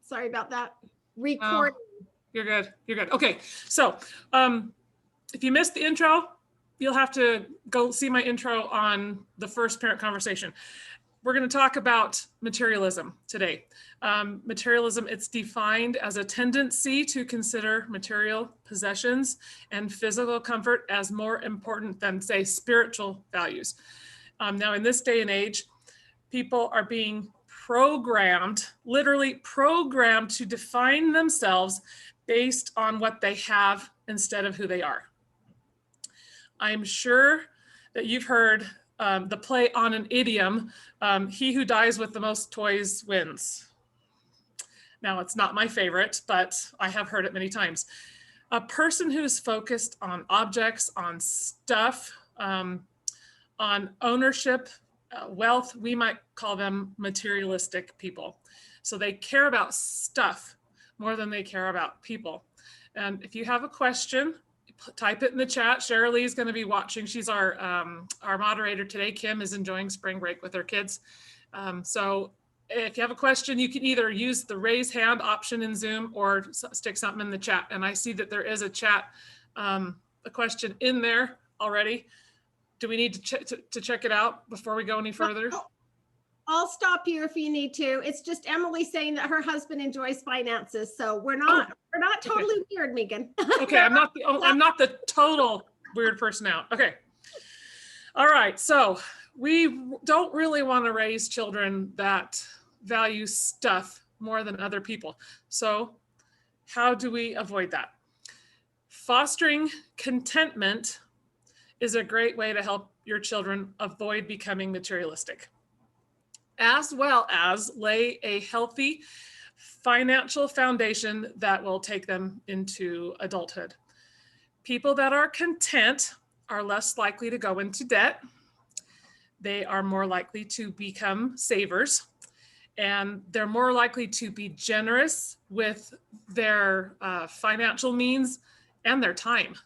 Sorry about that. Oh, Recording. you're good. You're good. Okay. So if you missed the intro, you'll have to go see my intro on the first parent conversation. We're going to talk about materialism today. Materialism, it's defined as a tendency to consider material possessions and physical comfort as more important than, say, spiritual values. Now, in this day and age, people are being programmed, literally programmed to define themselves based on what they have instead of who they are. I'm sure that you've heard the play on an idiom, he who dies with the most toys wins. Now, it's not my favorite, but I have heard it many times. A person who's focused on objects, on stuff, on ownership, wealth, we might call them materialistic people. So they care about stuff more than they care about people. And if you have a question, type it in the chat. Shirley is going to be watching. She's our moderator today. Kim is enjoying spring break with her kids. So if you have a question, you can either use the raise hand option in Zoom or stick something in the chat. And I see that there is a chat, a question in there already. Do we need to check it out before we go any further? I'll stop you if you need to. It's just Emily saying that her husband enjoys finances, so we're not totally weird, Meagan. Okay, I'm not the total weird person out. Okay. All right. So we don't really want to raise children that value stuff more than other people. So how do we avoid that? Fostering contentment is a great way to help your children avoid becoming materialistic, as well as lay a healthy financial foundation that will take them into adulthood. People that are content are less likely to go into debt. They are more likely to become savers, and they're more likely to be generous with their financial means and their time.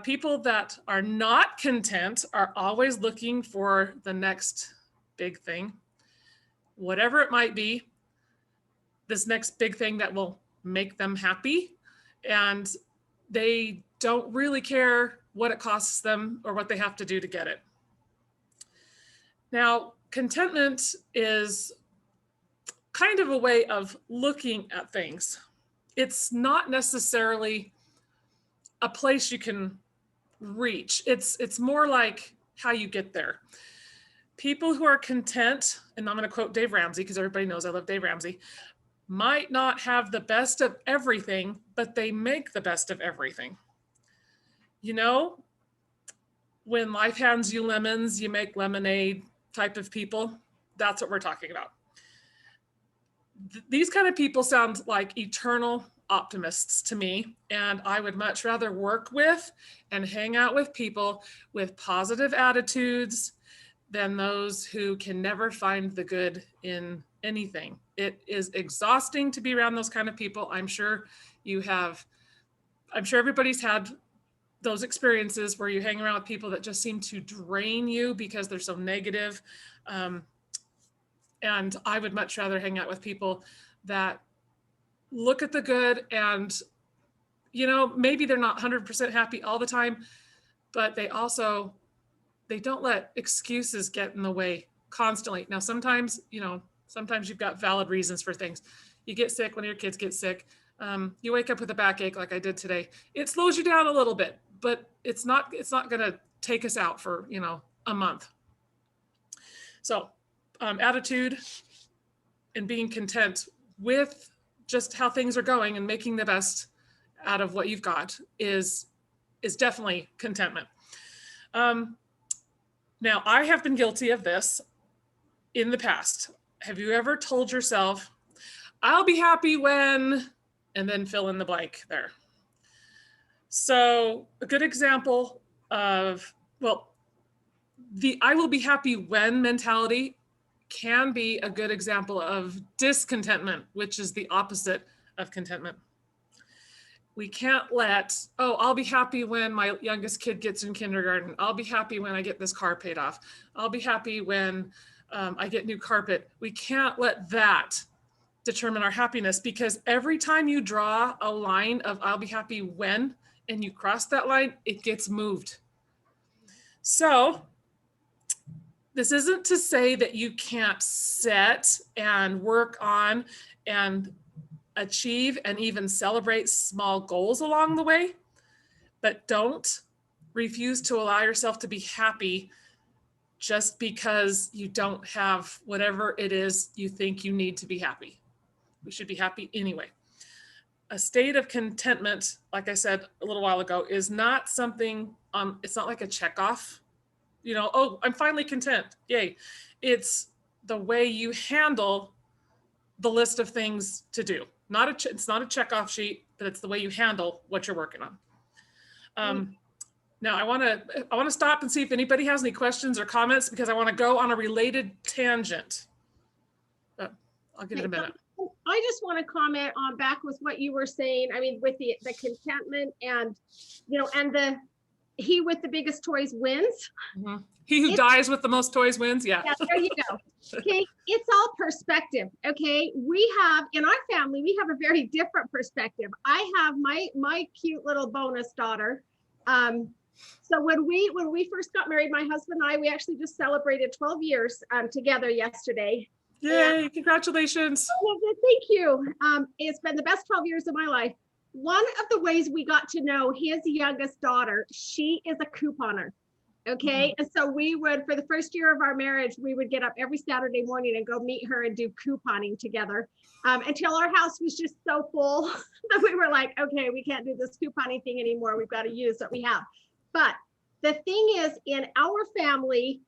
People that are not content are always looking for the next big thing, whatever it might be, this next big thing that will make them happy. And they don't really care what it costs them or what they have to do to get it. Now, contentment is kind of a way of looking at things. It's not necessarily a place you can reach. It's more like how you get there. People who are content, and I'm going to quote Dave Ramsey because everybody knows I love Dave Ramsey, might not have the best of everything, but they make the best of everything. You know, when life hands you lemons, you make lemonade type of people. That's what we're talking about. These kind of people sound like eternal optimists to me, and I would much rather work with and hang out with people with positive attitudes than those who can never find the good in anything. It is exhausting to be around those kind of people. I'm sure everybody's had those experiences where you hang around with people that just seem to drain you because they're so negative. And I would much rather hang out with people that look at the good and, you know, maybe they're not 100% happy all the time, but they don't let excuses get in the way constantly. Now, sometimes you've got valid reasons for things. You get sick, one of your kids gets sick. You wake up with a backache like I did today. It slows you down a little bit, but it's not going to take us out for, a month. So attitude and being content with just how things are going and making the best out of what you've got is definitely contentment. Now, I have been guilty of this in the past. Have you ever told yourself, I'll be happy when, and then fill in the blank there? So a good example of, the I will be happy when mentality can be a good example of discontentment, which is the opposite of contentment. We can't I'll be happy when my youngest kid gets in kindergarten. I'll be happy when I get this car paid off. I'll be happy when I get new carpet. We can't let that determine our happiness, because every time you draw a line of I'll be happy when, and you cross that line, it gets moved. So this isn't to say that you can't set and work on and achieve and even celebrate small goals along the way, but don't refuse to allow yourself to be happy just because you don't have whatever it is you think you need to be happy. We should be happy anyway. A state of contentment, like I said a little while ago, is not something, it's not like a check off, you know, oh, I'm finally content, yay. It's the way you handle the list of things to do. It's not a check off sheet, but it's the way you handle what you're working on. Now I want to stop and see if anybody has any questions or comments, because I want to go on a related tangent. But I'll give it a minute. I just want to comment on back with what you were saying. I mean, with the contentment and, you know, and he with the biggest toys wins. Mm-hmm. He who dies with the most toys wins. Yeah. Yeah, there you go. Okay. It's all perspective. Okay. We have, in our family, we have a very different perspective. I have my cute little bonus daughter. So when we first got married, my husband and I, we actually just celebrated 12 years together yesterday. Yay, congratulations. Thank you. It's been the best 12 years of my life. One of the ways we got to know his youngest daughter, she is a couponer. Okay. And so we would, for the first year of our marriage, we would get up every Saturday morning and go meet her and do couponing together until our house was just so full that we were like, okay, we can't do this couponing thing anymore. We've got to use what we have. But the thing is, in our family,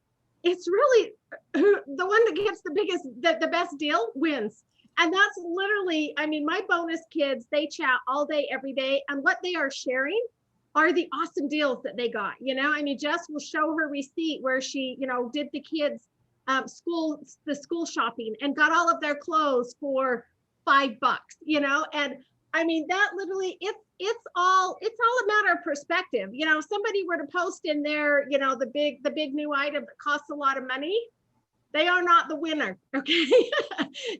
it's really the one that gets the best deal wins. And that's literally, I mean, my bonus kids, they chat all day, every day. And what they are sharing are the awesome deals that they got. You know, I mean, Jess will show her receipt where she, you know, did the kids' school shopping and got all of their clothes for $5, you know, and I mean, that literally, it's all a matter of perspective. You know, if somebody were to post in there, you know, the big new item that costs a lot of money, they are not the winner. Okay.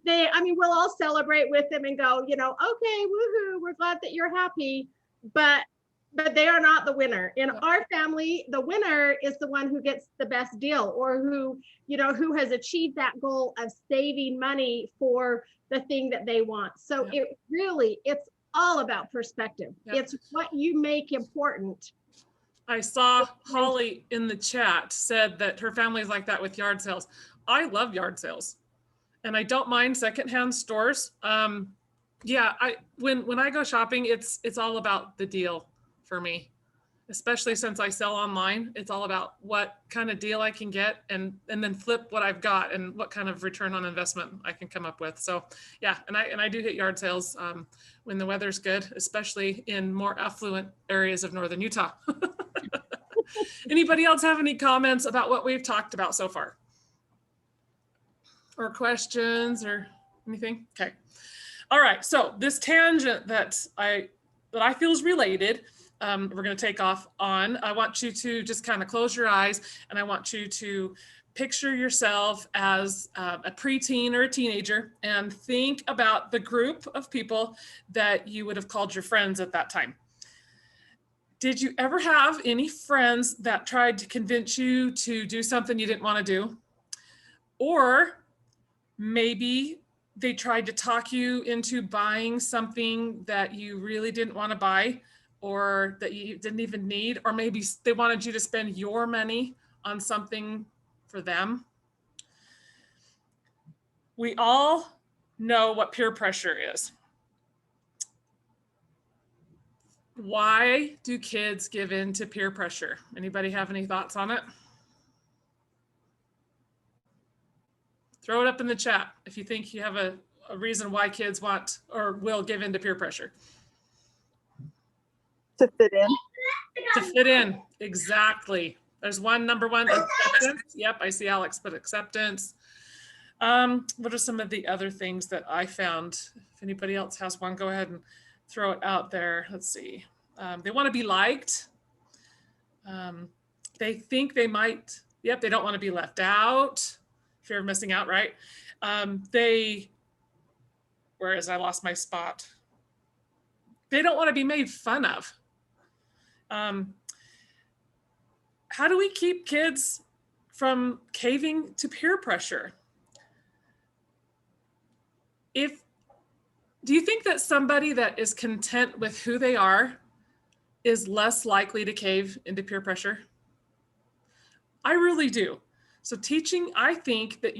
I mean, we'll all celebrate with them and go, you know, okay, woohoo, we're glad that you're happy, but they are not the winner. In our family, the winner is the one who gets the best deal, or who, you know, who has achieved that goal of saving money for the thing that they want. So it's all about perspective. It's what you make important. I saw Holly in the chat said that her family's like that with yard sales. I love yard sales, and I don't mind secondhand stores. Yeah, when I go shopping, it's all about the deal for me, especially since I sell online. It's all about what kind of deal I can get and then flip what I've got and what kind of return on investment I can come up with. So yeah, and I do hit yard sales when the weather's good, especially in more affluent areas of northern Utah. Anybody else have any comments about what we've talked about so far? Or questions or anything? Okay. All right. So this tangent that I feel is related, we're going to take off on. I want you to just kind of close your eyes, and I want you to picture yourself as a preteen or a teenager, and think about the group of people that you would have called your friends at that time. Did you ever have any friends that tried to convince you to do something you didn't want to do? Or maybe they tried to talk you into buying something that you really didn't want to buy, or that you didn't even need, or maybe they wanted you to spend your money on something for them. We all know what peer pressure is. Why do kids give in to peer pressure? Anybody have any thoughts on it? Throw it up in the chat if you think you have a reason why kids want or will give in to peer pressure. To fit in. To fit in, exactly. There's number one, acceptance. Yep, I see Alex put acceptance. What are some of the other things that I found? If anybody else has one, go ahead and throw it out there. Let's see. They want to be liked. They think they might, they don't want to be left out. Fear of missing out, right? They whereas I lost my spot. They don't want to be made fun of. How do we keep kids from caving to peer pressure? Do you think that somebody that is content with who they are is less likely to cave into peer pressure? I really do. So I think that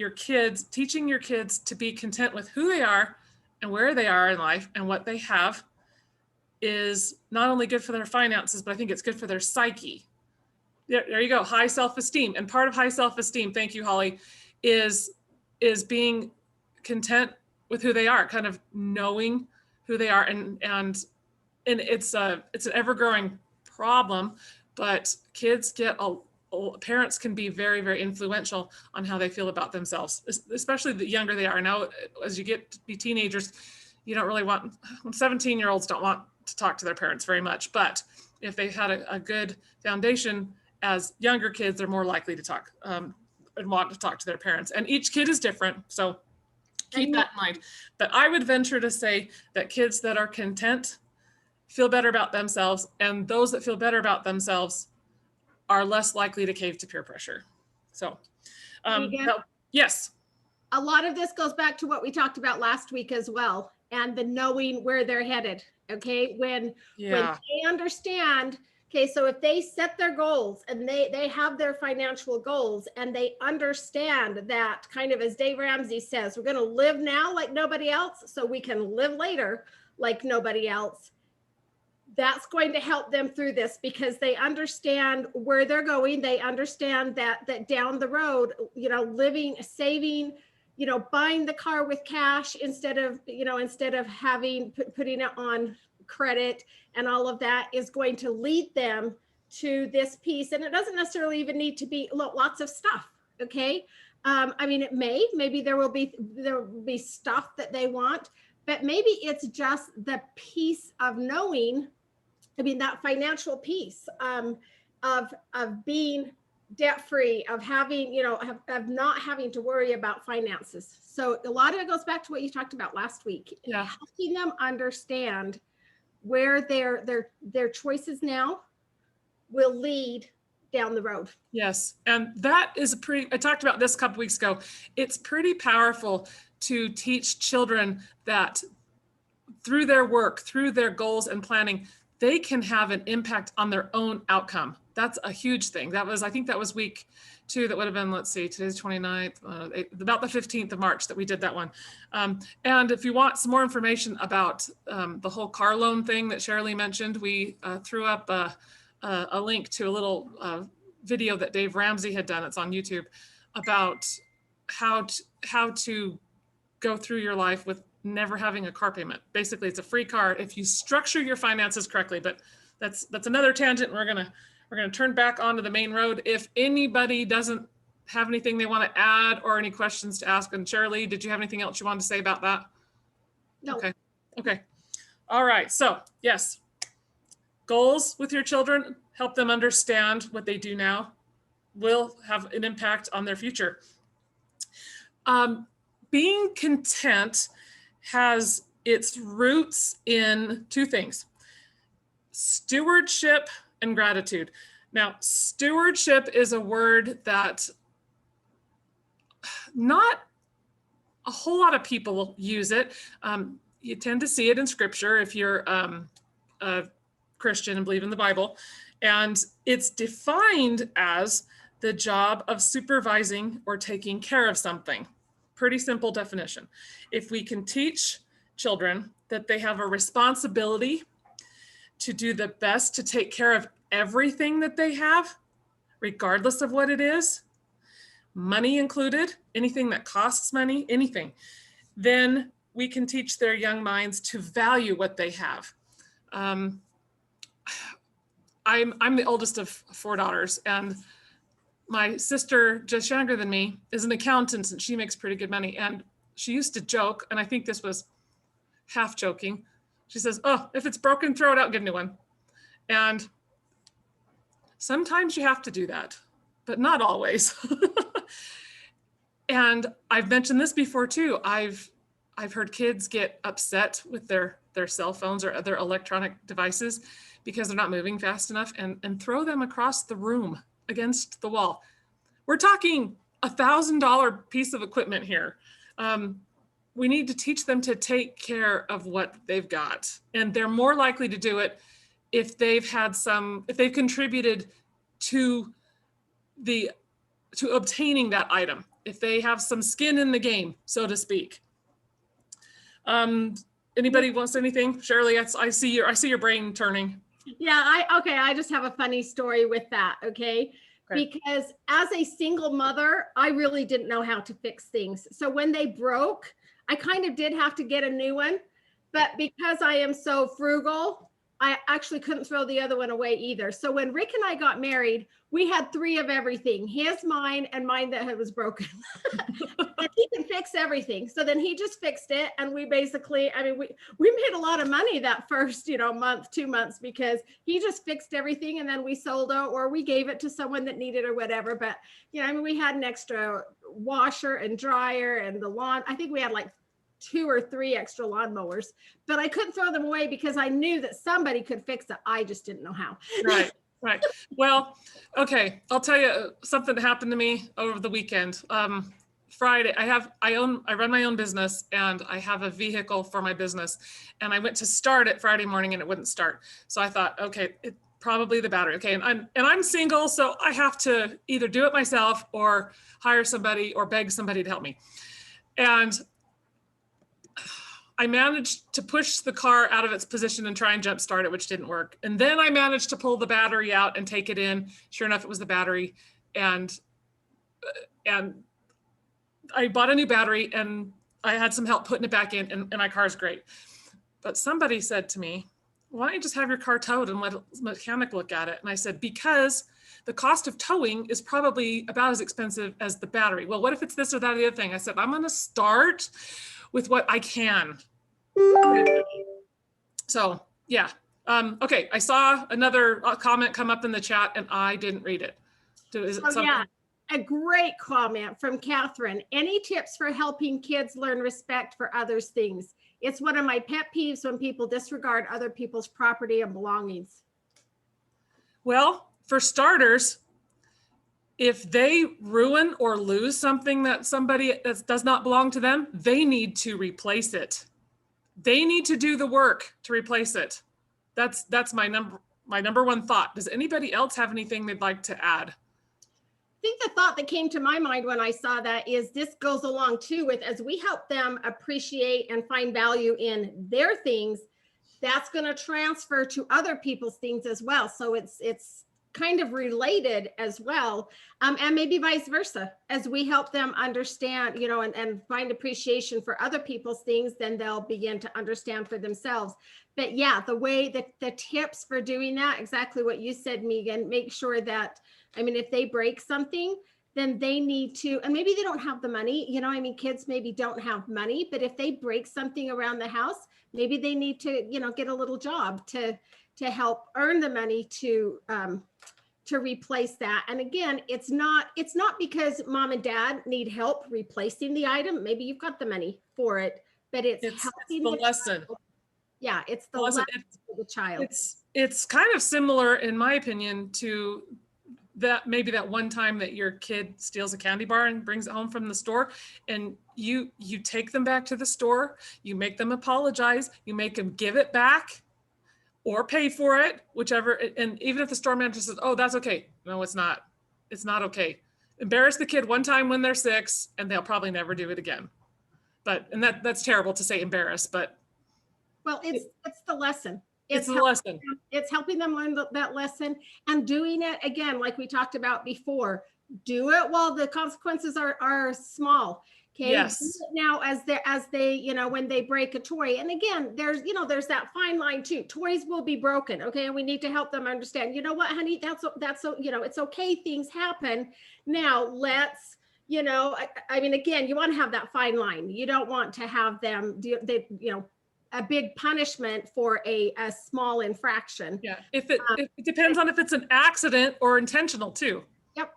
teaching your kids to be content with who they are and where they are in life and what they have is not only good for their finances, but I think it's good for their psyche. There you go, high self-esteem. And part of high self-esteem, thank you, Holly, is being content with who they are, kind of knowing who they are. And it's an ever-growing problem, but parents can be very, very influential on how they feel about themselves, especially the younger they are. Now, as you get to be teenagers, you don't really 17-year-olds don't want to talk to their parents very much, but if they've had a good foundation as younger kids, they're more likely to talk and want to talk to their parents. And each kid is different, so keep that in mind. But I would venture to say that kids that are content feel better about themselves, and those that feel better about themselves are less likely to cave to peer pressure. So, yes. A lot of this goes back to what we talked about last week as well, and the knowing where they're headed. Okay, when they understand. Okay, so if they set their goals and they have their financial goals and they understand that, kind of as Dave Ramsey says, we're going to live now like nobody else so we can live later like nobody else. That's going to help them through this because they understand where they're going. They understand that down the road, living, saving, buying the car with cash instead of putting it on credit, and all of that is going to lead them to this piece. And it doesn't necessarily even need to be lots of stuff. Okay. Maybe there will be stuff that they want, but maybe it's just the piece of knowing, that financial piece of being debt-free, of having, of not having to worry about finances. So a lot of it goes back to what you talked about last week, helping them understand where their choices now will lead down the road. Yes. And that is I talked about this a couple weeks ago. It's pretty powerful to teach children that through their work, through their goals and planning, they can have an impact on their own outcome. That's a huge thing. I think that was week 2. That would have been, let's see, today's 29th, about the 15th of March that we did that one. And if you want some more information about the whole car loan thing that Shirley mentioned, we threw up a link to a little video that Dave Ramsey had done. It's on YouTube about how to go through your life with never having a car payment. Basically, it's a free car if you structure your finances correctly. But that's another tangent. We're gonna turn back onto the main road. If anybody doesn't have anything they want to add or any questions to ask, and Shirley, did you have anything else you wanted to say about that? No. Okay. All right. So yes, goals with your children, help them understand what they do now will have an impact on their future. Being content has its roots in 2 things: stewardship and gratitude. Now, stewardship is a word that not a whole lot of people use it. You tend to see it in scripture if you're a Christian and believe in the Bible. And it's defined as the job of supervising or taking care of something. Pretty simple definition. If we can teach children that they have a responsibility to do the best to take care of everything that they have, regardless of what it is, money included, anything that costs money, anything, then we can teach their young minds to value what they have. I'm the oldest of 4 daughters, and my sister, just younger than me, is an accountant and she makes pretty good money. And she used to joke, and I think this was half joking. She says, "Oh, if it's broken, throw it out and get a new one." And sometimes you have to do that, but not always. And I've mentioned this before too. I've I've heard kids get upset with their cell phones or other electronic devices because they're not moving fast enough, and throw them across the room against the wall. We're talking $1,000 piece of equipment here. We need to teach them to take care of what they've got. And they're more likely to do it if they've contributed to obtaining that item, if they have some skin in the game, so to speak. Anybody wants anything? Shirley, I see your brain turning. Yeah, I just have a funny story with that, okay? Because as a single mother, I really didn't know how to fix things. So when they broke, I kind of did have to get a new one, but because I am so frugal, I actually couldn't throw the other one away either. So when Rick and I got married, we had 3 of everything, his, mine, and mine that was broken. And he can fix everything. So then he just fixed it. And we basically, I mean, we made a lot of money that first, month, 2 months, because he just fixed everything. And then we sold it, or we gave it to someone that needed or whatever. But, I mean, we had an extra washer and dryer and the lawn. I think we had like 2 or 3 extra lawnmowers, but I couldn't throw them away because I knew that somebody could fix it. I just didn't know how. Right. Well, okay. I'll tell you something that happened to me over the weekend. Friday, I run my own business, and I have a vehicle for my business, and I went to start it Friday morning and it wouldn't start. So I thought, okay, it probably the battery. Okay. And I'm single, so I have to either do it myself or hire somebody or beg somebody to help me. And I managed to push the car out of its position and try and jump start it, which didn't work. And then I managed to pull the battery out and take it in. Sure enough, it was the battery. And I bought a new battery, and I had some help putting it back in, and my car's great. But somebody said to me, why don't you just have your car towed and let a mechanic look at it? And I said, because the cost of towing is probably about as expensive as the battery. Well, what if it's this or that or the other thing? I said, I'm going to start with what I can. So yeah. Okay. I saw another comment come up in the chat, and I didn't read it. Yeah, a great comment from Catherine. Any tips for helping kids learn respect for others' things? It's one of my pet peeves when people disregard other people's property and belongings. Well, for starters, if they ruin or lose something that does not belong to them, they need to replace it. They need to do the work to replace it. That's my number one thought. Does anybody else have anything they'd like to add? I think the thought that came to my mind when I saw that is this goes along too with, as we help them appreciate and find value in their things, that's going to transfer to other people's things as well. So it's kind of related as well. And maybe vice versa, as we help them understand, and find appreciation for other people's things, then they'll begin to understand for themselves. But yeah, the way that the tips for doing that, exactly what you said, Meagan, make sure that, if they break something, then they need to, and maybe they don't have the money, kids maybe don't have money, but if they break something around the house, maybe they need to, get a little job to help earn the money to replace that. And again, it's not because mom and dad need help replacing the item. Maybe you've got the money for it, but it's helping the lesson. Child. Yeah, it's the lesson for the child. It's kind of similar, in my opinion, to that one time that your kid steals a candy bar and brings it home from the store, and you take them back to the store, you make them apologize, you make them give it back or pay for it, whichever. And even if the store manager says, oh, that's okay. No, it's not. It's not okay. Embarrass the kid one time when they're 6, and they'll probably never do it again. And that's terrible to say embarrass, but. Well, it's the lesson. It's the lesson. It's helping them learn that lesson, and doing it again, like we talked about before. Do it while the consequences are small. Okay. Yes. Now, as they, when they break a toy, and again, there's that fine line too. Toys will be broken. Okay, and we need to help them understand. You know what, honey? That's it's okay. Things happen. Now let's. Again, you want to have that fine line. You don't want to have them a big punishment for a small infraction. Yeah, it depends on if it's an accident or intentional too. Yep.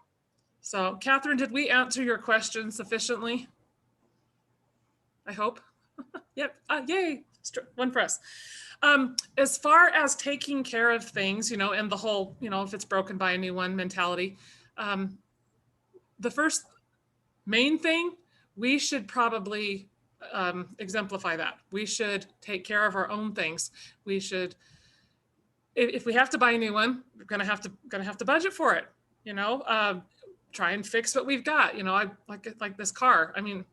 So, Catherine, did we answer your question sufficiently? I hope. Yep. Yay. One for us. As far as taking care of things, and the whole, if it's broken, buy a new one mentality, the first main thing, we should probably exemplify that. We should take care of our own things. We should, if we have to buy a new one, we're gonna have to budget for it. Try and fix what we've got. I like this car. I mean,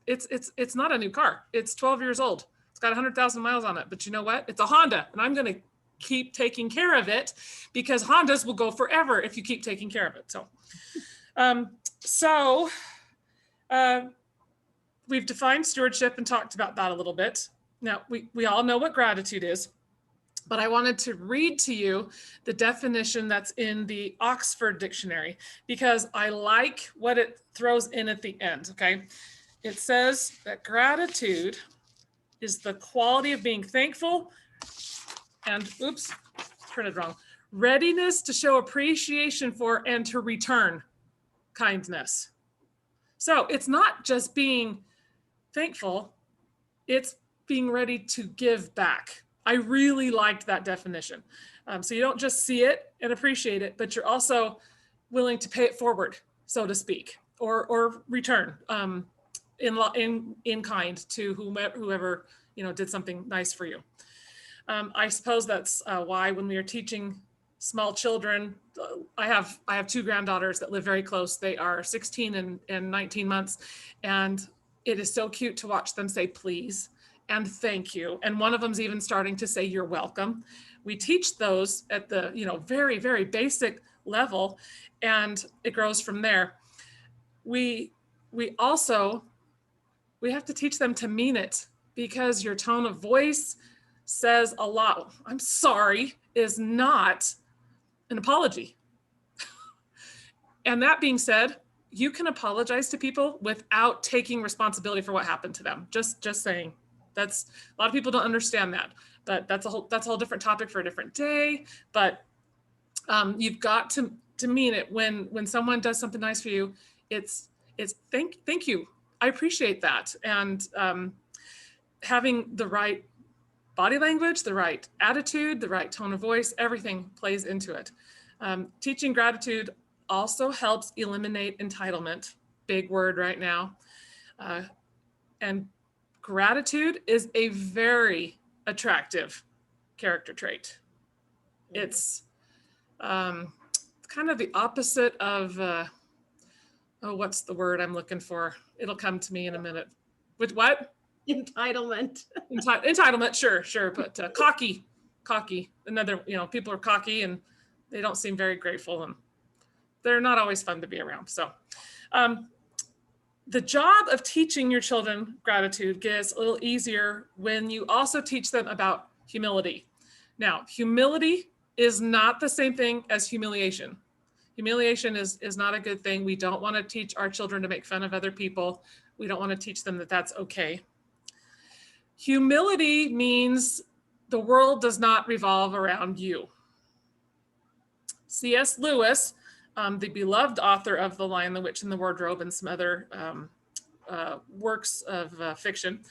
it's not a new car. It's 12 years old. It's got 100,000 miles on it. But you know what? It's a Honda, and I'm going to keep taking care of it because Hondas will go forever if you keep taking care of it. So, we've defined stewardship and talked about that a little bit. Now, we all know what gratitude is, but I wanted to read to you the definition that's in the Oxford Dictionary because I like what it throws in at the end, okay? It says that gratitude is the quality of being thankful and, oops, printed wrong, readiness to show appreciation for and to return kindness. So it's not just being thankful, it's being ready to give back. I really liked that definition. So you don't just see it and appreciate it, but you're also willing to pay it forward, so to speak, or return in kind to whoever did something nice for you. I suppose that's why when we are teaching small children, I have two granddaughters that live very close. They are 16 and 19 months, and it is so cute to watch them say please and thank you. And one of them's even starting to say you're welcome. We teach those at the very, very basic level, and it grows from there. We also have to teach them to mean it, because your tone of voice says a lot. I'm sorry is not an apology. And that being said, you can apologize to people without taking responsibility for what happened to them. Just saying. That's a lot of people don't understand that, but that's a whole different topic for a different day. But you've got to mean it when someone does something nice for you. It's thank you. I appreciate that. And having the right body language, the right attitude, the right tone of voice, everything plays into it. Teaching gratitude also helps eliminate entitlement. Big word right now. And gratitude is a very attractive character trait. It's kind of the opposite of, what's the word I'm looking for? It'll come to me in a minute. With what? Entitlement. Entitlement, sure. But cocky. Another, people are cocky and they don't seem very grateful, and they're not always fun to be around. So the job of teaching your children gratitude gets a little easier when you also teach them about humility. Now, humility is not the same thing as humiliation. Humiliation is not a good thing. We don't want to teach our children to make fun of other people. We don't want to teach them that that's okay. Humility means the world does not revolve around you. C.S. Lewis, the beloved author of The Lion, the Witch, and the Wardrobe, and some other works of fiction,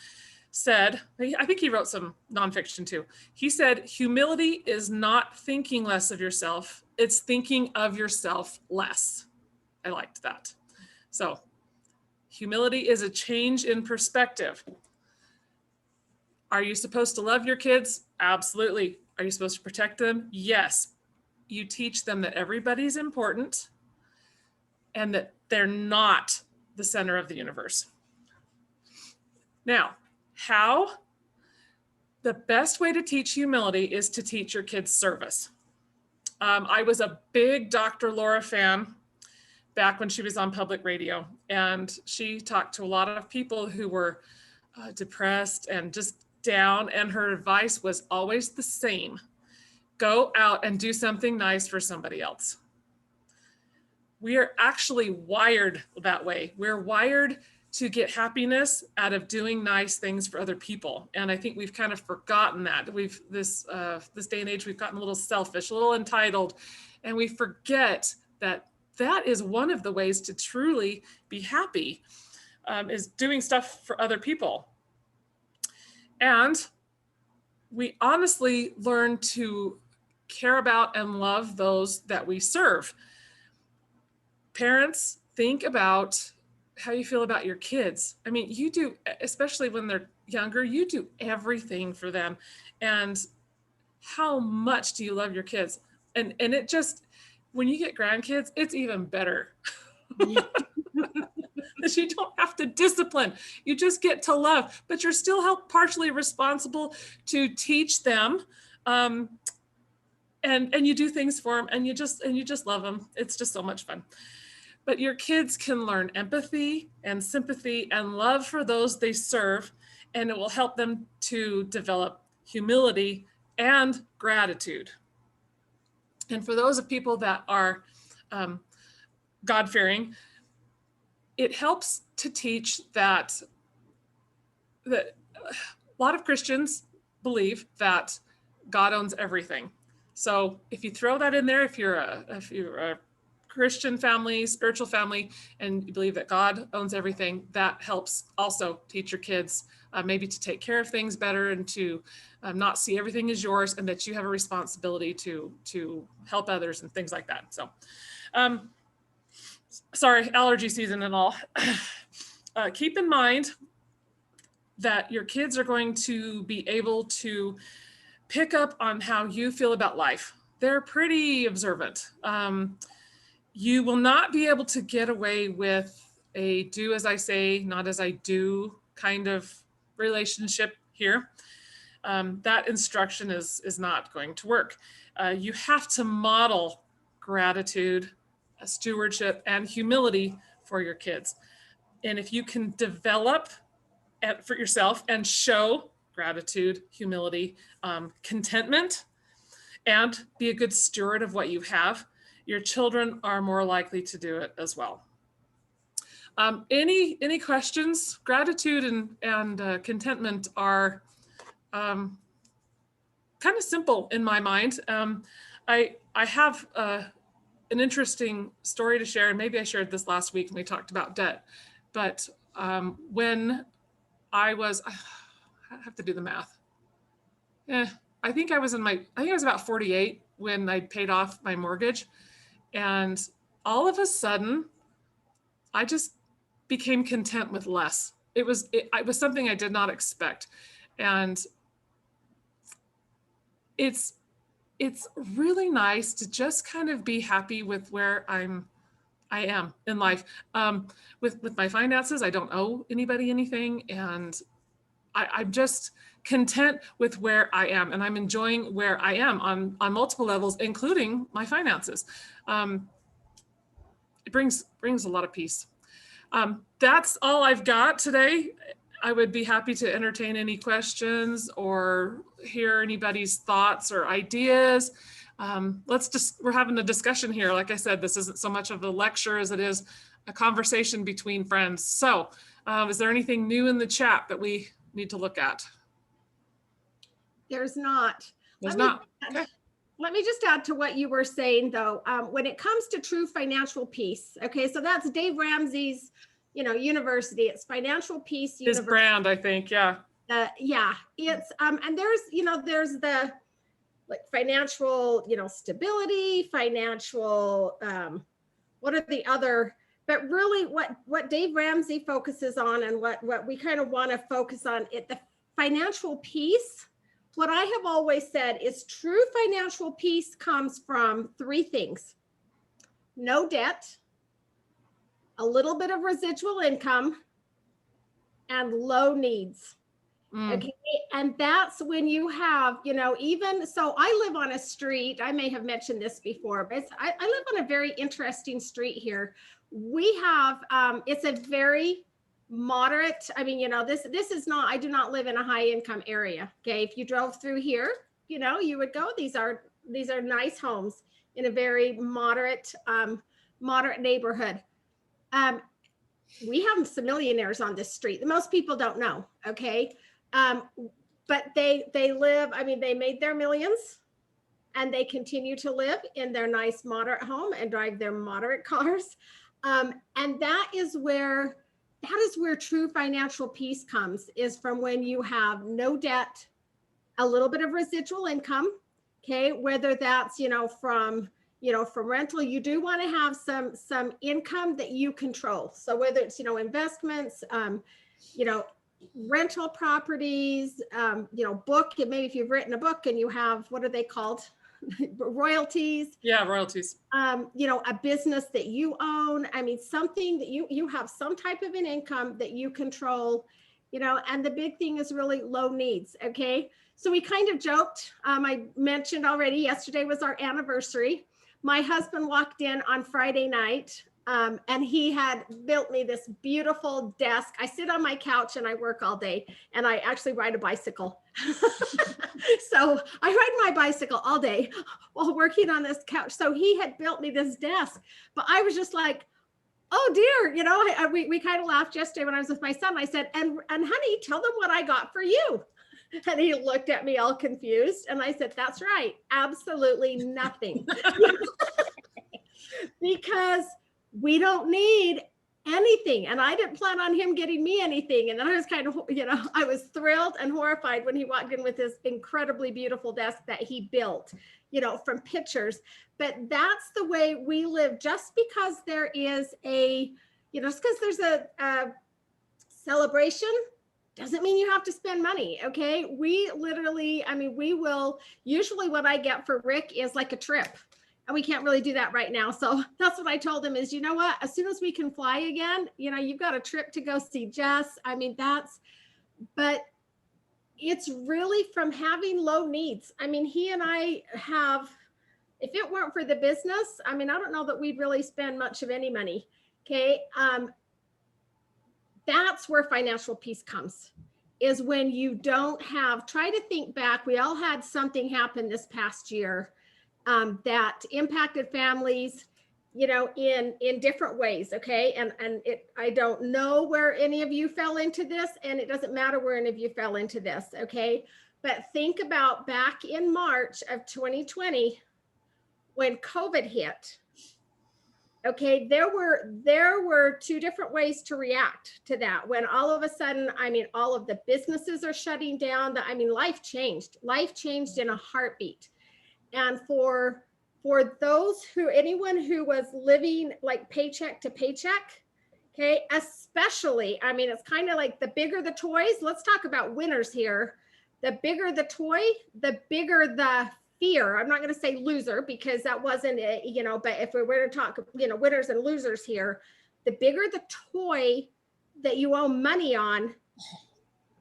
said, I think he wrote some nonfiction too. He said, humility is not thinking less of yourself, it's thinking of yourself less. I liked that. So humility is a change in perspective. Are you supposed to love your kids? Absolutely. Are you supposed to protect them? Yes. You teach them that everybody's important and that they're not the center of the universe. Now, how? The best way to teach humility is to teach your kids service. I was a big Dr. Laura fan back when she was on public radio, and she talked to a lot of people who were depressed and just down, and her advice was always the same. Go out and do something nice for somebody else. We are actually wired that way. We're wired to get happiness out of doing nice things for other people. And I think we've kind of forgotten that. This day and age, we've gotten a little selfish, a little entitled, and we forget that that is one of the ways to truly be happy, is doing stuff for other people. And we honestly learn to care about and love those that we serve. Parents, think about how you feel about your kids. I mean, you do, especially when they're younger, you do everything for them. And how much do you love your kids? And it just, when you get grandkids, it's even better. Because you don't have to discipline. You just get to love, but you're still partially responsible to teach them. And you do things for them, and you just love them. It's just so much fun. But your kids can learn empathy and sympathy and love for those they serve, and it will help them to develop humility and gratitude. And for those of people that are God-fearing, it helps to teach that a lot of Christians believe that God owns everything. So if you throw that in there, if you're a Christian family, spiritual family, and you believe that God owns everything, that helps also teach your kids maybe to take care of things better and to not see everything as yours, and that you have a responsibility to help others and things like that. So, sorry, allergy season and all. Keep in mind that your kids are going to be able to pick up on how you feel about life. They're pretty observant. You will not be able to get away with a do as I say, not as I do kind of relationship here. That instruction is not going to work. You have to model gratitude, stewardship, and humility for your kids. And if you can develop for yourself and show gratitude, humility, contentment, and be a good steward of what you have, your children are more likely to do it as well. Any questions? Gratitude and contentment are kind of simple in my mind. I have an interesting story to share, and maybe I shared this last week when we talked about debt. But when I have to do the math. I think I was about 48 when I paid off my mortgage. And all of a sudden, I just became content with less. It was something I did not expect. And it's really nice to just kind of be happy with where I am in life. With my finances, I don't owe anybody anything. And I'm just content with where I am, and I'm enjoying where I am on multiple levels, including my finances. It brings a lot of peace. That's all I've got today. I would be happy to entertain any questions or hear anybody's thoughts or ideas. We're having a discussion here. Like I said, this isn't so much of a lecture as it is a conversation between friends. So is there anything new in the chat that we need to look at? There's not. Okay. Let me just add to what you were saying, though. When it comes to true financial peace, okay, so that's Dave Ramsey's, university. It's Financial Peace His University. brand, I think, yeah. Yeah, it's and there's the like financial, stability, financial. What are the other? But really, what Dave Ramsey focuses on, and what we kind of want to focus on, the financial peace. What I have always said is true financial peace comes from three things: no debt, a little bit of residual income, and low needs. Okay. And that's when you have, even so, I live on a street. I may have mentioned this before, but I live on a very interesting street here. We have, it's a very moderate. I mean, this is not, I do not live in a high income area. Okay. If you drove through here, you would go, these are nice homes in a very moderate neighborhood. We have some millionaires on this street that most people don't know. Okay. But they live, they made their millions, and they continue to live in their nice moderate home and drive their moderate cars. And that is where that is where true financial peace comes, is from when you have no debt, a little bit of residual income, okay, whether that's, from rental. You do want to have some income that you control. So whether it's, investments, rental properties, book, and maybe if you've written a book and you have, what are they called? Royalties. Yeah, royalties. A business that you own. I mean, something that you have some type of an income that you control, and the big thing is really low needs. Okay. So we kind of joked. I mentioned already, yesterday was our anniversary. My husband walked in on Friday night, and he had built me this beautiful desk. I sit on my couch and I work all day, and I actually ride a bicycle. So I ride my bicycle all day while working on this couch. So he had built me this desk, but I was just like, oh dear, we kind of laughed yesterday when I was with my son. I said, and honey, tell them what I got for you. And he looked at me all confused. And I said, that's right. Absolutely nothing. Because we don't need anything. And I didn't plan on him getting me anything. And then I was kind of, I was thrilled and horrified when he walked in with this incredibly beautiful desk that he built, from pictures. But that's the way we live. Just because there is just because there's a celebration doesn't mean you have to spend money. Okay. We literally, we will, usually what I get for Rick is like a trip, and we can't really do that right now. So that's what I told him is, you know what, as soon as we can fly again, you've got a trip to go see Jess. But it's really from having low needs. He and I have, if it weren't for the business, I don't know that we'd really spend much of any money. Okay. That's where financial peace comes, is when you don't have, try to think back. We all had something happen this past year that impacted families, in different ways. Okay. And I don't know where any of you fell into this, and it doesn't matter where any of you fell into this. Okay. But think about back in March of 2020, when COVID hit. Okay, there were two different ways to react to that. When all of a sudden, all of the businesses are shutting down. Life changed. Life changed in a heartbeat. And for anyone who was living like paycheck to paycheck, okay, especially, it's kind of like the bigger the toys. Let's talk about winners here. The bigger the toy, the bigger the fear. I'm not going to say loser, because that wasn't it, but if we were to talk, winners and losers here, the bigger the toy that you owe money on,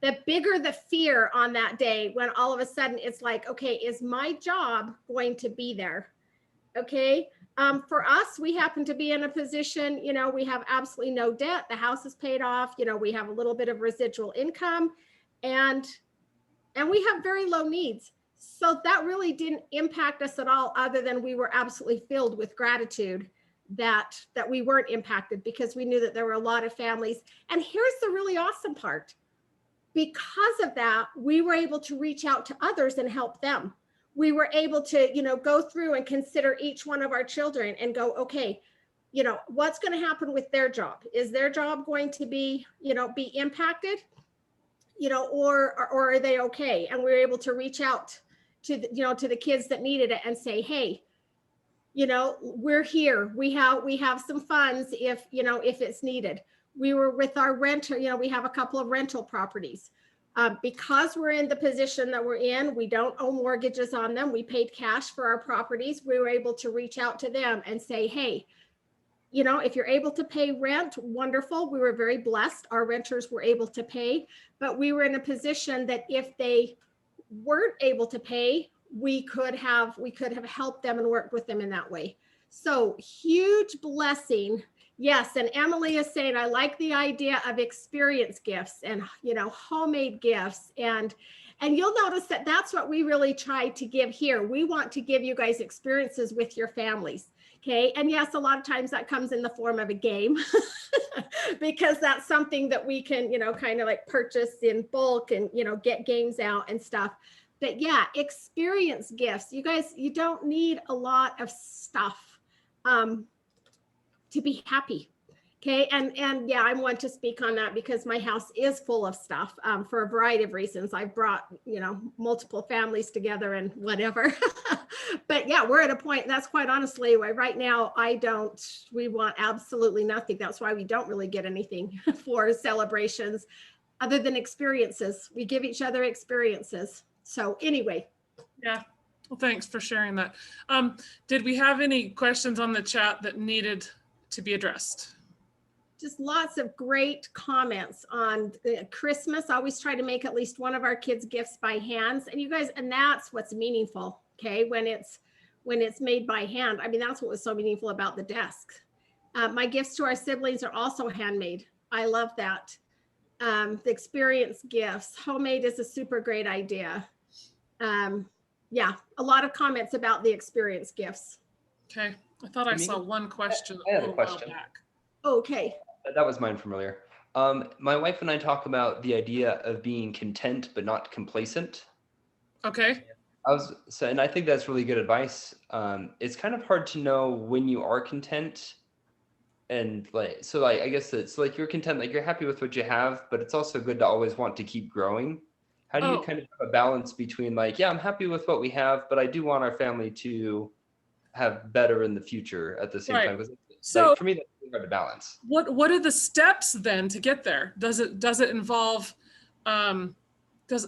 the bigger the fear on that day, when all of a sudden it's like, okay, is my job going to be there? Okay. For us, we happen to be in a position, we have absolutely no debt. The house is paid off. We have a little bit of residual income, and we have very low needs. So that really didn't impact us at all, other than we were absolutely filled with gratitude that we weren't impacted, because we knew that there were a lot of families. And here's the really awesome part. Because of that, we were able to reach out to others and help them. We were able to, go through and consider each one of our children and go, okay, what's going to happen with their job? Is their job going to be impacted? Or are they okay? And we were able to reach out to the kids that needed it and say, hey, we're here. We have some funds if it's needed. We were with our renter, we have a couple of rental properties. Because we're in the position that we're in, we don't owe mortgages on them. We paid cash for our properties. We were able to reach out to them and say, hey, if you're able to pay rent, wonderful. We were very blessed. Our renters were able to pay, but we were in a position that if they weren't able to pay, we could have helped them and worked with them in that way. So huge blessing. Yes. And Emily is saying, I like the idea of experience gifts and, homemade gifts. And you'll notice that that's what we really try to give here. We want to give you guys experiences with your families. Okay. And yes, a lot of times that comes in the form of a game because that's something that we can, kind of like purchase in bulk and, get games out and stuff. But yeah, experience gifts. You guys, you don't need a lot of stuff to be happy. Okay, and yeah, I want to speak on that because my house is full of stuff for a variety of reasons. I've brought, multiple families together and whatever. But yeah, we're at a point, that's quite honestly why right now we want absolutely nothing. That's why we don't really get anything for celebrations other than experiences. We give each other experiences. So anyway. Yeah. Well, thanks for sharing that. Did we have any questions on the chat that needed to be addressed? Just lots of great comments on Christmas. I always try to make at least one of our kids' gifts by hands. And you guys, and that's what's meaningful, okay? When it's made by hand. I mean, that's what was so meaningful about the desk. My gifts to our siblings are also handmade. I love that. The experience gifts, homemade is a super great idea. Yeah, a lot of comments about the experience gifts. Okay, I thought I saw one question. I had a question. Okay. That was mine from earlier. My wife and I talk about the idea of being content but not complacent. Okay. And I think that's really good advice. It's kind of hard to know when you are content, and I guess it's like you're content, like you're happy with what you have, but it's also good to always want to keep growing. How do you kind of have a balance between yeah, I'm happy with what we have, but I do want our family to have better in the future at the same time? So for me, that's really hard to balance. What are the steps then to get there? Does it involve a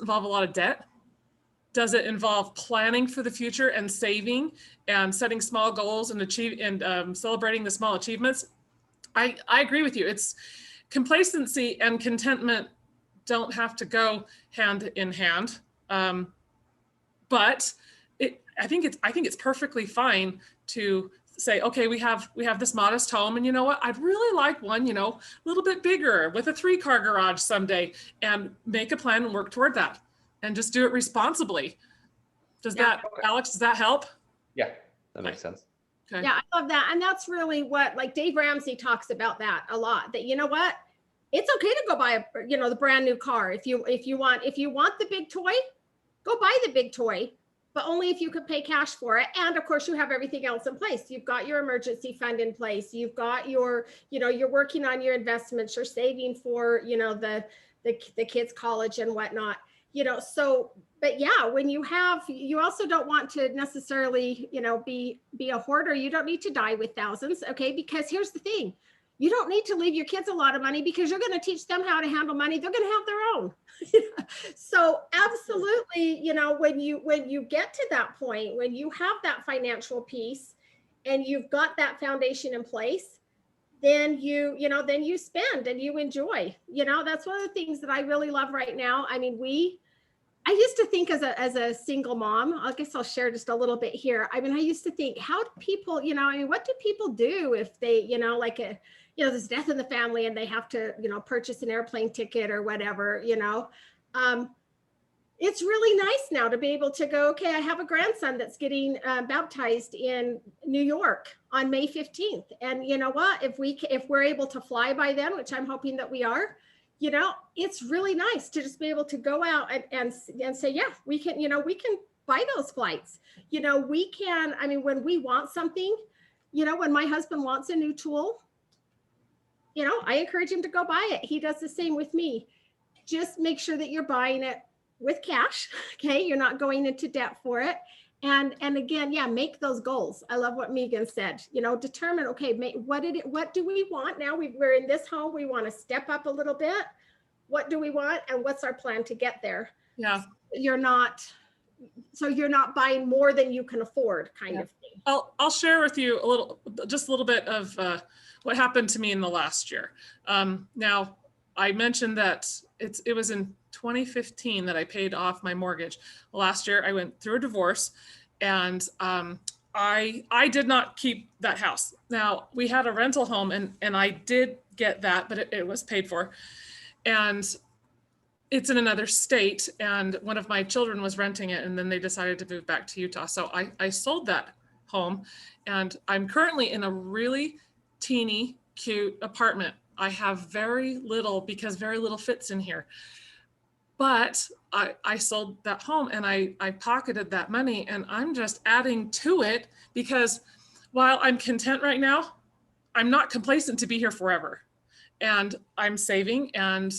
lot of debt? Does it involve planning for the future and saving and setting small goals and celebrating the small achievements? I agree with you. It's complacency and contentment don't have to go hand in hand. But I think it's perfectly fine to say, okay, we have this modest home, and you know what? I'd really like one, a little bit bigger with a 3-car garage someday, and make a plan and work toward that, and just do it responsibly. Alex, does that help? Yeah, that makes sense. Okay. Yeah, I love that. And that's really what, like Dave Ramsey talks about that a lot, that, you know what? It's okay to go buy the brand new car. If you want the big toy, go buy the big toy, but only if you could pay cash for it. And of course you have everything else in place. You've got your emergency fund in place. You've got your, you're working on your investments, you're saving for, the kids' college and whatnot, so, but yeah, when you also don't want to necessarily, be a hoarder. You don't need to die with thousands. Okay. Because here's the thing. You don't need to leave your kids a lot of money because you're going to teach them how to handle money. They're going to have their own. So absolutely, when you get to that point, when you have that financial piece and you've got that foundation in place, then you spend and you enjoy. That's one of the things that I really love right now. I mean, I used to think as a single mom, I guess I'll share just a little bit here. I mean, I used to think, how do people, what do people do if they, there's death in the family and they have to, purchase an airplane ticket or whatever, it's really nice now to be able to go, okay, I have a grandson that's getting baptized in New York on May 15th. And you know what, if we're able to fly by then, which I'm hoping that we are, it's really nice to just be able to go out and say, yeah, we can buy those flights. We can, I mean, when we want something, when my husband wants a new tool, I encourage him to go buy it. He does the same with me. Just make sure that you're buying it with cash. Okay. You're not going into debt for it. And again, yeah, make those goals. I love what Meagan said, determine, okay, what do we want now? We're in this home. We want to step up a little bit. What do we want? And what's our plan to get there? Yeah. You're not buying more than you can afford kind of thing. I'll share with you just a little bit of what happened to me in the last year. Now I mentioned that it was in 2015 that I paid off my mortgage. Last year I went through a divorce, and I did not keep that house. Now we had a rental home, and I did get that, but it was paid for, and it's in another state, and one of my children was renting it, and then they decided to move back to Utah. So I sold that home, and I'm currently in a really teeny cute apartment. I have very little because very little fits in here. But I sold that home, and I pocketed that money, and I'm just adding to it because while I'm content right now, I'm not complacent to be here forever. and I'm saving and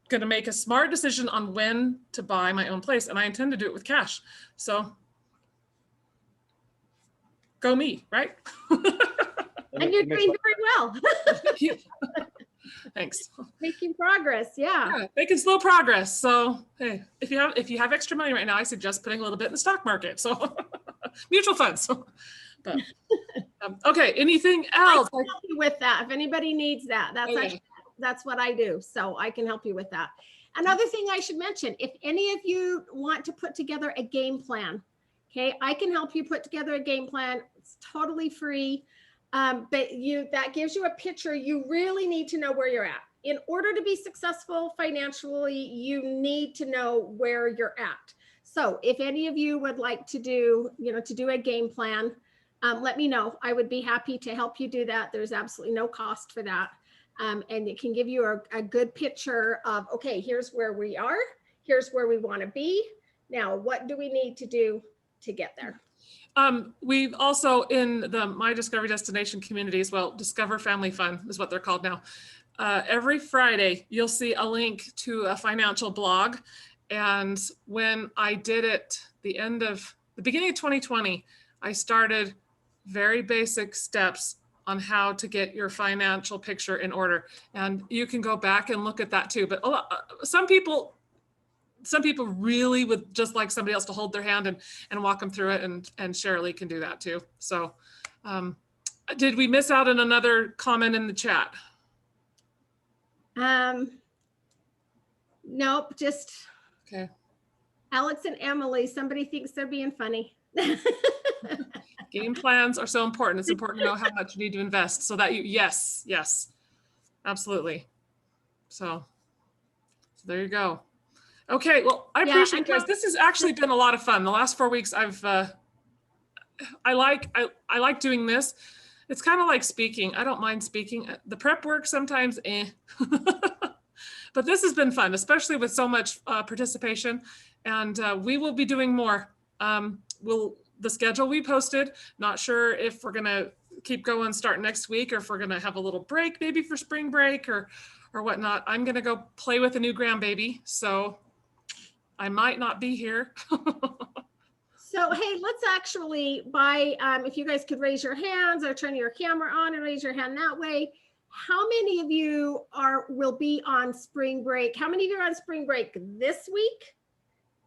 going to make a smart decision on when to buy my own place. And I intend to do it with cash. So go me, right? And you're doing very well. Thank you. Thanks. Making progress. Yeah. Making slow progress. So hey, if you have extra money right now, I suggest putting a little bit in the stock market. So mutual funds. But okay, anything else? I can help you with that. If anybody needs that, that's what I do. So I can help you with that. Another thing I should mention, if any of you want to put together a game plan, okay, I can help you put together a game plan. It's totally free. But that gives you a picture. You really need to know where you're at. In order to be successful financially, you need to know where you're at. So if any of you would like to do, to do a game plan, let me know. I would be happy to help you do that. There's absolutely no cost for that. And it can give you a good picture of, okay, here's where we are. Here's where we want to be. Now, what do we need to do to get there? We've also in the My Discovery Destination communities, well, Discover Family Fun is what they're called now. Every Friday, you'll see a link to a financial blog. And when I did it, the beginning of 2020, I started very basic steps on how to get your financial picture in order. And you can go back and look at that too. But some people really would just like somebody else to hold their hand and walk them through it. And Shirley can do that too. So did we miss out on another comment in the chat? Nope, just okay. Alex and Emily, somebody thinks they're being funny. Game plans are so important. It's important to know how much you need to invest so that yes, absolutely. So there you go. Okay, well, I appreciate you guys. This has actually been a lot of fun. The last 4 weeks, I like doing this. It's kind of like speaking. I don't mind speaking. The prep work sometimes, but this has been fun, especially with so much participation. And we will be doing more. The schedule we posted, not sure if we're gonna keep going, start next week, or if we're gonna have a little break, maybe for spring break or whatnot. I'm gonna go play with a new grandbaby, so I might not be here. So, hey, let's actually if you guys could raise your hands or turn your camera on and raise your hand that way. How many of you will be on spring break? How many of you are on spring break this week?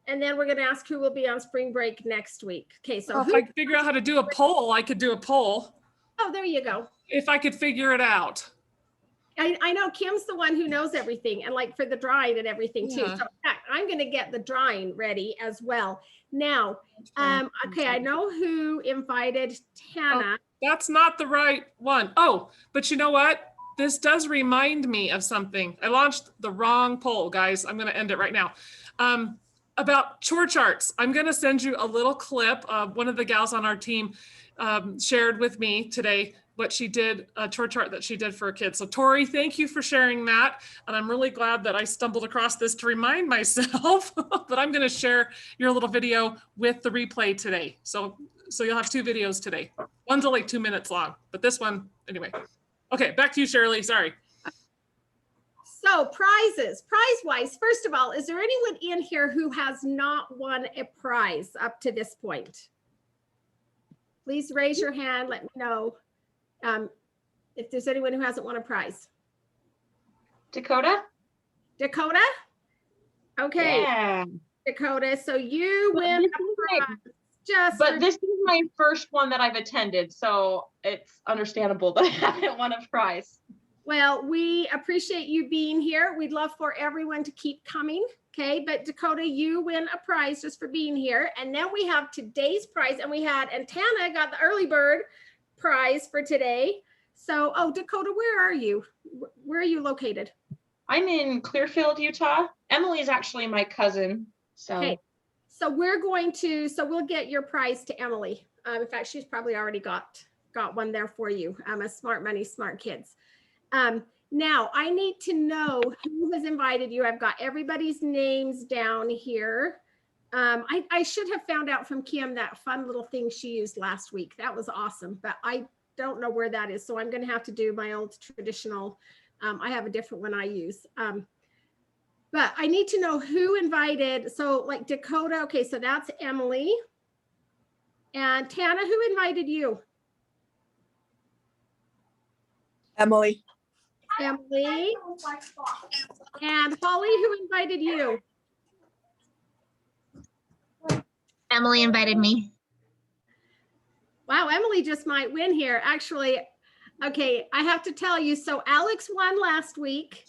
And then we're going to ask who will be on spring break next week. Okay, so if I could figure out how to do a poll, I could do a poll. Oh, there you go. If I could figure it out. I know Kim's the one who knows everything, and like for the drawing and everything too. So in fact, I'm going to get the drawing ready as well. Now, okay, I know who invited Tana. Oh, that's not the right one. Oh, but you know what? This does remind me of something. I launched the wrong poll, guys. I'm going to end it right now. About chore charts. I'm going to send you a little clip. One of the gals on our team shared with me today what she did, a chore chart that she did for a kid. So Tori, thank you for sharing that. And I'm really glad that I stumbled across this to remind myself that I'm going to share your little video with the replay today. So you'll have 2 videos today. One's only 2 minutes long, but this one, anyway. Okay, back to you, Shirley. Sorry. So prizes, prize-wise, first of all, is there anyone in here who has not won a prize up to this point? Please raise your hand. Let me know if there's anyone who hasn't won a prize. Dakota? Dakota? Okay. Yeah. Dakota, so you win a prize. But this is my first one that I've attended, so it's understandable that I haven't won a prize. Well, we appreciate you being here. We'd love for everyone to keep coming. Okay, but Dakota, you win a prize just for being here. And then we have today's prize, and Tana got the early bird prize for today. So, Dakota, where are you? Where are you located? I'm in Clearfield, Utah. Emily is actually my cousin. So, okay. So we'll get your prize to Emily. In fact, she's probably already got one there for you. A Smart Money, Smart Kids. Now I need to know who has invited you. I've got everybody's names down here. I should have found out from Kim that fun little thing she used last week. That was awesome, but I don't know where that is. So I'm going to have to do my old traditional I have a different one I use. But I need to know who invited. So like Dakota, okay, so that's Emily. And Tana, who invited you? Emily. Emily. And Holly, who invited you? Emily invited me. Wow, Emily just might win here. Actually, okay, I have to tell you, so Alex won last week.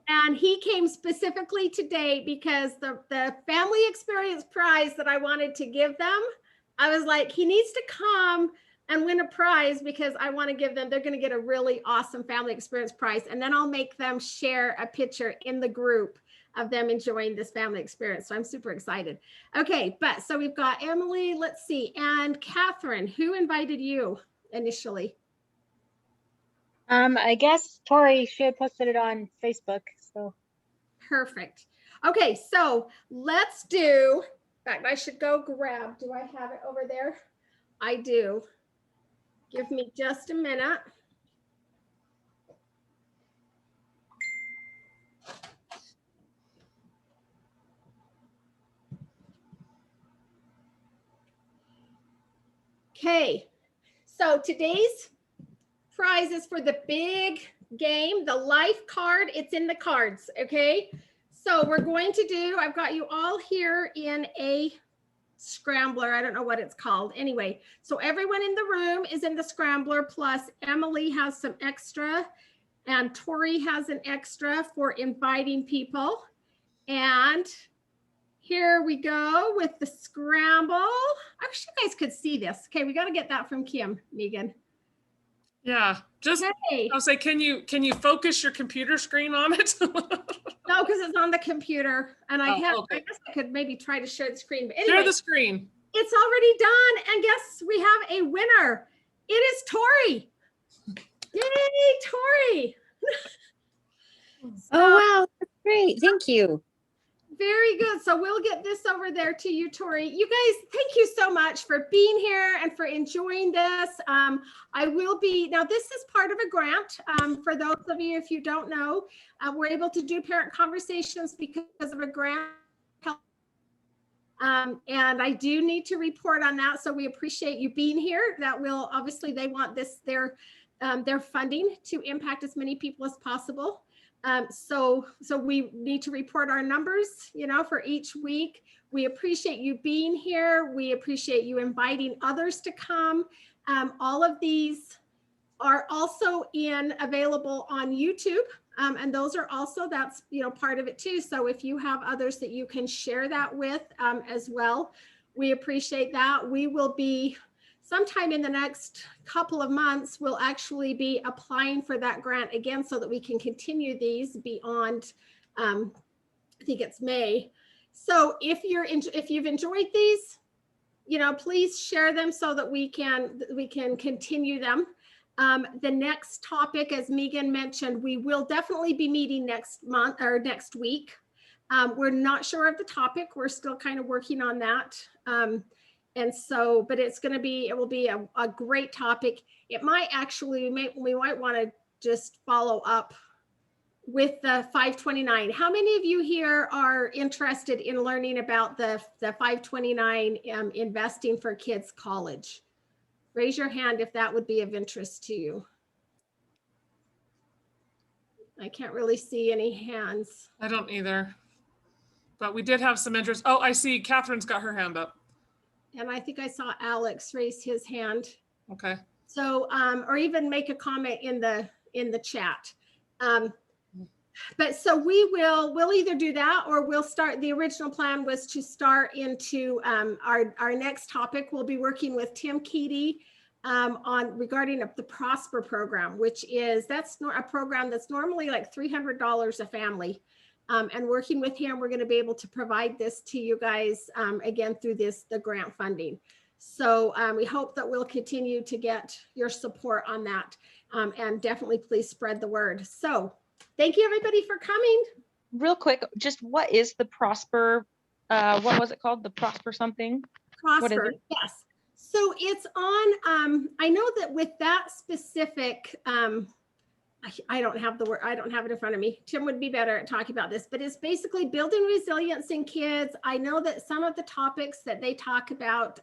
And he came specifically today because the family experience prize that I wanted to give them, I was like, he needs to come and win a prize because I want to give them, they're going to get a really awesome family experience prize. And then I'll make them share a picture in the group of them enjoying this family experience. So I'm super excited. Okay, but so we've got Emily, let's see, and Catherine, who invited you initially? I guess Tori, she had posted it on Facebook, so. Perfect. Okay, so let's do, in fact, I should go grab, do I have it over there? I do. Give me just a minute. Okay, so today's prize is for the big game, the life card. It's in the cards, okay? So we're going to do, I've got you all here in a scrambler. I don't know what it's called. Anyway, so everyone in the room is in the scrambler, plus Emily has some extra and Tori has an extra for inviting people. And here we go with the scramble. I wish you guys could see this. Okay, we got to get that from Kim, Meagan. Yeah, just Okay. I'll say, can you focus your computer screen on it? No, because it's on the computer, and I Okay. guess I could maybe try to share the screen. But Share anyway, the screen. it's already done, and guess we have a winner. It is Tori. Yay, Tori! Oh, wow. That's great. Thank you. Very good. So we'll get this over there to you, Tori. You guys, thank you so much for being here and for enjoying this. I will be, now this is part of a grant. For those of you, if you don't know, we're able to do parent conversations because of a grant. And I do need to report on that. So we appreciate you being here. That will, obviously they want this, their funding to impact as many people as possible. So we need to report our numbers, you know, for each week. We appreciate you being here. We appreciate you inviting others to come. All of these are also available on YouTube. And those are also, that's, you know, part of it too. So if you have others that you can share that with as well, we appreciate that. We will be sometime in the next couple of months, we'll actually be applying for that grant again so that we can continue these beyond, I think it's May. So if you've enjoyed these, you know, please share them so that we can continue them. The next topic, as Meagan mentioned, we will definitely be meeting next month or next week. We're not sure of the topic. We're still kind of working on that. And so, but it will be a great topic. It might actually, we might want to just follow up with the 529. How many of you here are interested in learning about the 529 investing for kids' college? Raise your hand if that would be of interest to you. I can't really see any hands. I don't either, but we did have some interest. Oh, I see Catherine's got her hand up. And I think I saw Alex raise his hand. Okay. So, or even make a comment in the chat. But so we'll either do that or we'll start. The original plan was to start into our next topic. We'll be working with Tim Keaty regarding the Prosper program, which is, that's a program that's normally like $300 a family. And working with him, we're going to be able to provide this to you guys again through the grant funding. So we hope that we'll continue to get your support on that, and definitely please spread the word. So thank you everybody for coming. Real quick, just what is the Prosper? What was it called? The Prosper something? Prosper, yes. So it's on, I know that with that specific I don't have the word, I don't have it in front of me. Tim would be better at talking about this, but it's basically building resilience in kids. I know that some of the topics that they talk about,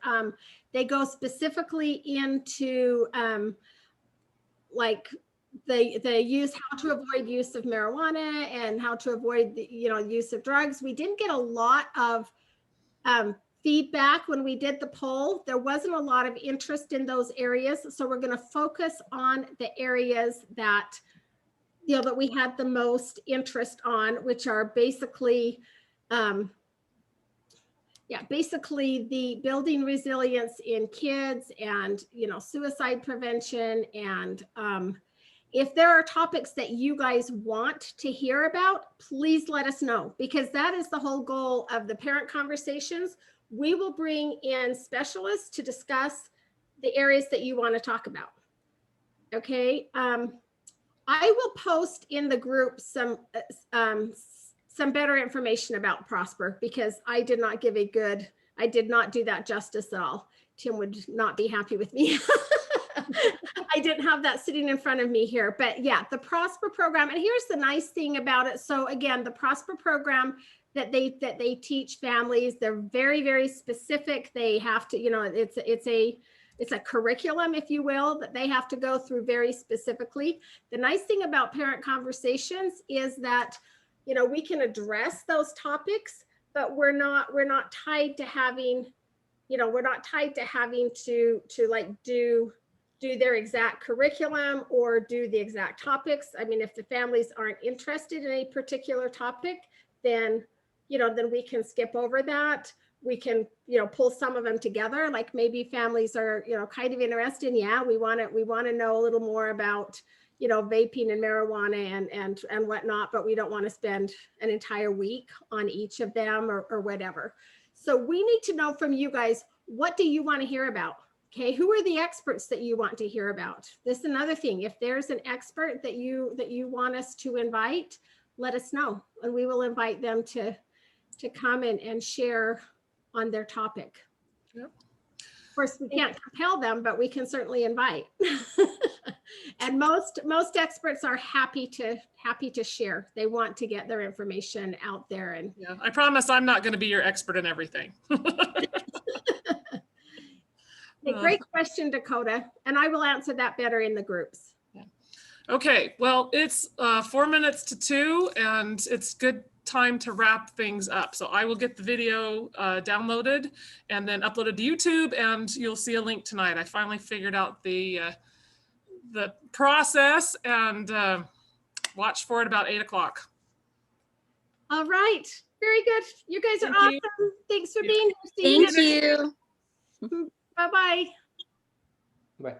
they go specifically into like the use, how to avoid use of marijuana and how to avoid the, use of drugs. We didn't get a lot of feedback when we did the poll. There wasn't a lot of interest in those areas. So we're going to focus on the areas that, that we had the most interest on, which are basically, basically the building resilience in kids and, suicide prevention. And if there are topics that you guys want to hear about, please let us know, because that is the whole goal of the parent conversations. We will bring in specialists to discuss the areas that you want to talk about. Okay. I will post in the group some better information about Prosper, because I did not do that justice at all. Tim would not be happy with me. I didn't have that sitting in front of me here, but yeah, the Prosper program. And here's the nice thing about it. So again, the Prosper program that they teach families, they're very, very specific. They have to, it's a curriculum, if you will, that they have to go through very specifically. The nice thing about parent conversations is that, we can address those topics, but we're not tied to having, to like do their exact curriculum or do the exact topics. I mean, if the families aren't interested in a particular topic, then we can skip over that. We can, pull some of them together. Like maybe families are, kind of interested in, we want to know a little more about, vaping and marijuana and whatnot, but we don't want to spend an entire week on each of them or whatever. So we need to know from you guys, what do you want to hear about? Okay, who are the experts that you want to hear about? This is another thing. If there's an expert that you want us to invite, let us know, and we will invite them to come and share on their topic. Yep. Of course, we can't compel them, but we can certainly invite. And most experts are happy to share. They want to get their information out there. And yeah, I promise I'm not going to be your expert in everything. Great question, Dakota. And I will answer that better in the groups. Yeah. Okay, well, it's 4 minutes to 2, and it's good time to wrap things up. So I will get the video downloaded and then uploaded to YouTube, and you'll see a link tonight. I finally figured out the process, and watch for it about 8 o'clock. All right, very good. You guys are Thank you. awesome. Thanks for being here. See Thank you. Bye-bye. Bye.